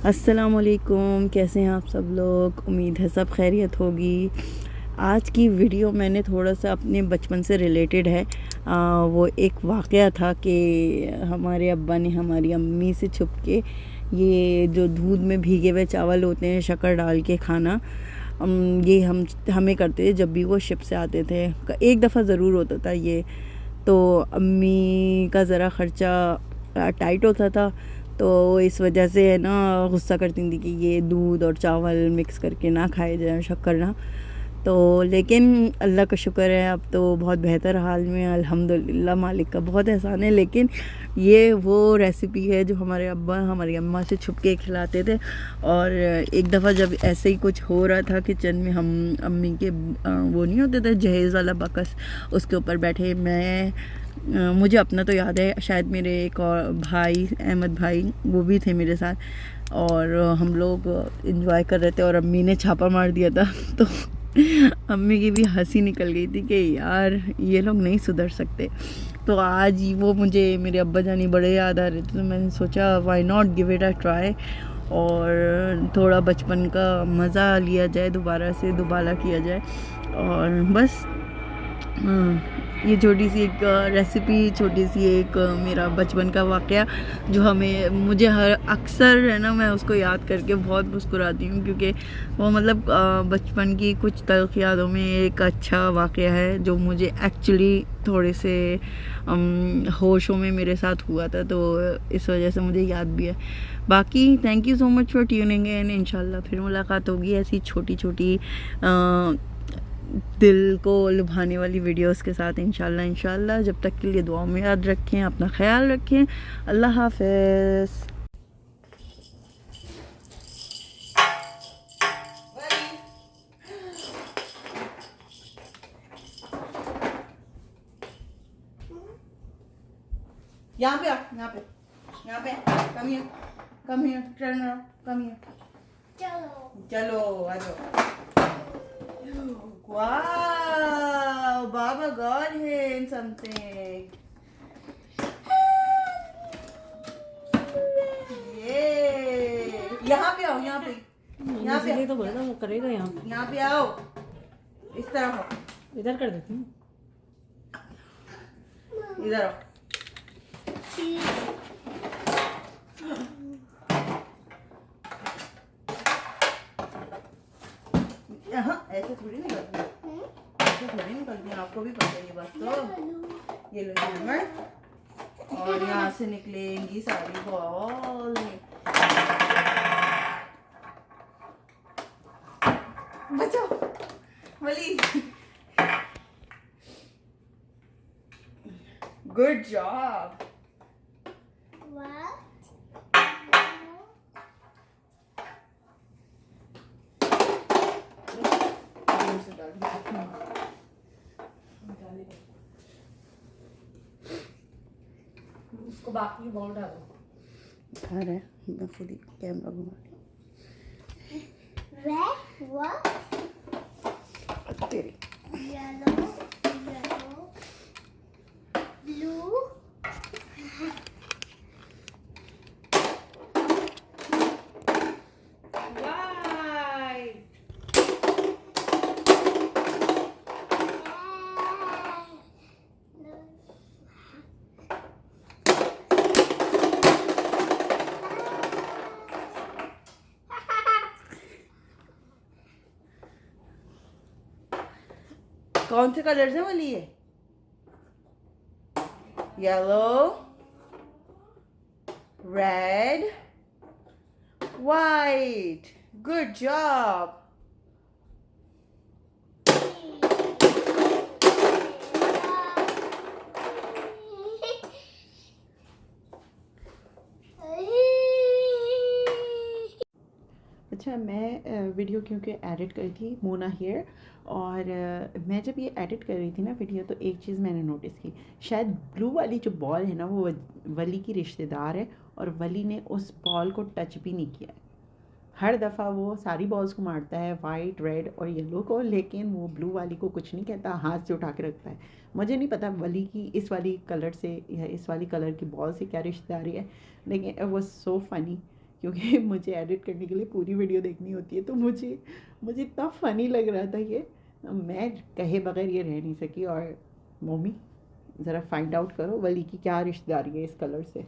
अस्सलामुअलैकुम, कैसे हैं आप सब लोग। उम्मीद है सब खैरियत होगी। आज की वीडियो मैंने थोड़ा सा अपने बचपन से रिलेटेड है। वो एक वाक़या था कि हमारे अब्बा ने हमारी अम्मी से छुप के ये जो दूध में भीगे हुए चावल होते हैं शक्कर डाल के खाना, ये हमें करते थे जब भी वो शिप से आते थे। एक दफ़ा ज़रूर होता था ये। तो अम्मी का ज़रा ख़र्चा टाइट होता था, तो इस वजह से है ना गुस्सा करती थी कि ये दूध और चावल मिक्स करके ना खाए जाए, शक्कर ना। तो लेकिन अल्लाह का शुक्र है, अब तो बहुत बेहतर हाल में अल्हम्दुलिल्लाह, मालिक का बहुत एहसान है। लेकिन ये वो रेसिपी है जो हमारे अब्बा हमारी अम्मा से छुप के खिलाते थे। और एक दफ़ा जब ऐसे ही कुछ हो रहा था किचन में, हम अम्मी के वो नहीं होते थे जहेज़ वाला बकस, उसके ऊपर बैठे। मुझे अपना तो याद है, शायद मेरे एक और भाई अहमद भाई वो भी थे मेरे साथ, और हम लोग इंजॉय कर रहे थे और अम्मी ने छापा मार दिया था। तो अम्मी की भी हंसी निकल गई थी कि यार ये लोग नहीं सुधर सकते। तो आज वो मुझे मेरे अब्बा जानी बड़े याद आ रहे थे, तो मैंने सोचा why not give it a try, और थोड़ा बचपन का मज़ा लिया जाए, दोबारा से दोबारा किया जाए। और बस ये छोटी सी एक रेसिपी, छोटी सी एक मेरा बचपन का वाक़या जो मुझे हर अक्सर है ना, मैं उसको याद करके बहुत मुस्कुराती हूँ, क्योंकि वो मतलब बचपन की कुछ तल्ख़ यादों में एक अच्छा वाक़या है जो मुझे एक्चुअली थोड़े से होशों में मेरे साथ हुआ था, तो इस वजह से मुझे याद भी है। बाकी thank you so much for tuning in. इंशाल्लाह फिर मुलाकात होगी ऐसी छोटी छोटी दिल को लुभाने वाली वीडियोस के साथ, इंशाल्लाह। जब तक के लिए दुआ में याद रखें, अपना ख्याल रखें। अल्लाह हाफ़िज़। यहाँ पे आ, यहाँ पे come here, turn around, come here. चलो आ जाओ। Wow, Baba got him something. ये यहाँ पे आओ, यहाँ पे तो बोला वो करेगा। यहाँ पे आओ, इस तरफ आओ, इधर कर देती हूँ, इधर आओ। यहाँ ऐसे थोड़ी निकलती है, ऐसे थोड़ी निकलती है, आपको भी पता है ये बात। तो ये लो हैमर, और यहाँ से निकलेंगी सारी बॉल। बचाओ वली, गुड जॉब। उसको बाकी बॉल डालो। आ रहा है, मैं खुद ही कैमरा घुमा तेरी। Yellow, blue, कौन से कलर से वाली है? Yellow, red, white. Good job. अच्छा, मैं वीडियो क्योंकि एडिट करी थी मोना हेयर, और मैं जब ये एडिट कर रही थी ना वीडियो, तो एक चीज़ मैंने नोटिस की, शायद ब्लू वाली जो बॉल है ना वो वली की रिश्तेदार है, और वली ने उस बॉल को टच भी नहीं किया है। हर दफ़ा वो सारी बॉल्स को मारता है, वाइट, रेड और येलो को, लेकिन वो ब्लू वाली को कुछ नहीं कहता, हाथ से उठा के रखता है। मुझे नहीं पता वली की इस वाली कलर से या इस वाली कलर की बॉल से क्या रिश्तेदारी है, लेकिन इट वाज सो फनी, क्योंकि मुझे एडिट करने के लिए पूरी वीडियो देखनी होती है। तो मुझे इतना फ़नी लग रहा था ये, मैं कहे बगैर ये रह नहीं सकी। और मम्मी ज़रा फाइंड आउट करो वली की क्या रिश्तेदारी है इस कलर से।